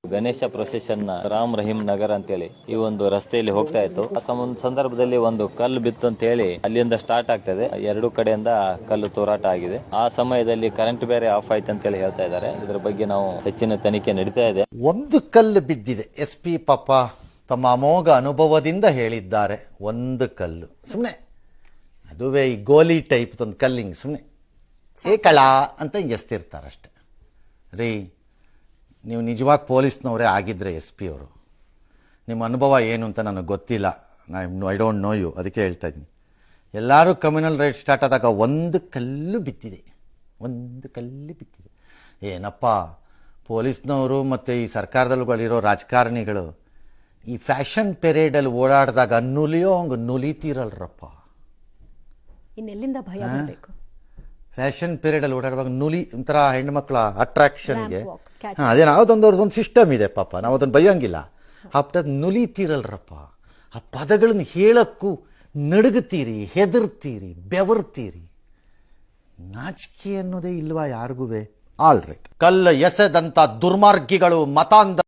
Ganesha procession Ram Rahim Nagar ಅಂತೇಳಿ ಈ ಒಂದು ರಸ್ತೆಯಲ್ಲಿ ಹೋಗ್ತಾ ಇತ್ತು. ಆ ಸಂದರ್ಭದಲ್ಲಿ ಒಂದು ಕಲ್ಲು ಬಿತ್ತು ಅಂತ ಹೇಳಿ ಅಲ್ಲಿಂದ ಸ್ಟಾರ್ಟ್ ಆಗ್ತದೆ. ಎರಡು ಕಡೆಯಿಂದ ಕಲ್ಲು ತೂರಾಟ ಆಗಿದೆ. ಆ ಸಮಯದಲ್ಲಿ ಕರೆಂಟ್ ಬೇರೆ ಆಫ್ ಆಯ್ತು ಅಂತ ಹೇಳಿ ಹೇಳ್ತಾ ಇದ್ದಾರೆ. ಇದರ ಬಗ್ಗೆ ನಾವು ಹೆಚ್ಚಿನ ತನಿಖೆ ನಡೀತಾ ಇದೆ. ಒಂದು ಕಲ್ಲು ಬಿದ್ದಿದೆ. SP ಪಾಪ ತಮ್ಮ ಅಮೋಘ ಅನುಭವದಿಂದ ಹೇಳಿದ್ದಾರೆ. ಒಂದು ಕಲ್ಲು ಸುಮ್ಮನೆ, ಅದುವೇ ಈ ಗೋಲಿ ಟೈಪ್ ಒಂದು ಕಲ್ಲಿಂಗ್ ಸುಮ್ಮನೆ ಏಕಳ ಅಂತ ಹಿಂಗೆ ಎಸ್ತಿರ್ತಾರಷ್ಟೆ. ರೀ, ನೀವು ನಿಜವಾಗಿ ಪೊಲೀಸ್ನವರೇ ಆಗಿದ್ರೆ SP ಅವರು, ನಿಮ್ಮ ಅನುಭವ ಏನು ಅಂತ ನನಗೆ ಗೊತ್ತಿಲ್ಲ. ಐ ಡೋಂಟ್ ನೋ ಯು, ಅದಕ್ಕೆ ಹೇಳ್ತಾ ಇದ್ದೀನಿ. ಎಲ್ಲರೂ ಕಮ್ಯುನಲ್ ರೈಟ್ ಸ್ಟಾರ್ಟ್ ಆದಾಗ ಒಂದು ಕಲ್ಲು ಬಿತ್ತಿದೆ. ಒಂದು ಕಲ್ಲು ಬಿತ್ತಿದೆ. ಏನಪ್ಪ ಪೊಲೀಸ್ನವರು ಮತ್ತು ಈ ಸರ್ಕಾರದಲ್ಲಿರೋ ರಾಜಕಾರಣಿಗಳು ಈ ಫ್ಯಾಷನ್ ಪೆರೇಡಲ್ಲಿ ಓಡಾಡಿದಾಗ ನುಲಿಯೋ ಹಂಗೆ ನುಲಿತೀರಲ್ರಪ್ಪ. ಇನ್ನೆಲ್ಲಿಂದ ಭಯ ಬರಬೇಕು? ಫ್ಯಾಷನ್ ಪೀರಿಯಡಲ್ಲಿ ಓಡಾಡುವಾಗ ನುಲಿ ಒಂಥರ ಹೆಣ್ಮಕ್ಳ ಅಟ್ರಾಕ್ಷನ್ಗೆ ಅದೇ ನಾವದೊಂದು ಸಿಸ್ಟಮ್ ಇದೆ ಪಾಪ, ನಾವು ಅದನ್ನು ಬೈಯಂಗಿಲ್ಲ. ಆ ನುಲಿತೀರಲ್ರಪ್ಪ. ಆ ಪದಗಳನ್ನು ಹೇಳಕ್ಕೂ ನಡುಗುತ್ತೀರಿ, ಹೆದರ್ತೀರಿ, ಬೆವರ್ತೀರಿ. ನಾಚಿಕೆ ಅನ್ನೋದೇ ಇಲ್ವಾ ಯಾರಿಗೂ? All right. ಕಲ್ಲು ಎಸೆದಂತ ದುರ್ಮಾರ್ಗಿಗಳು ಮತಾಂಧ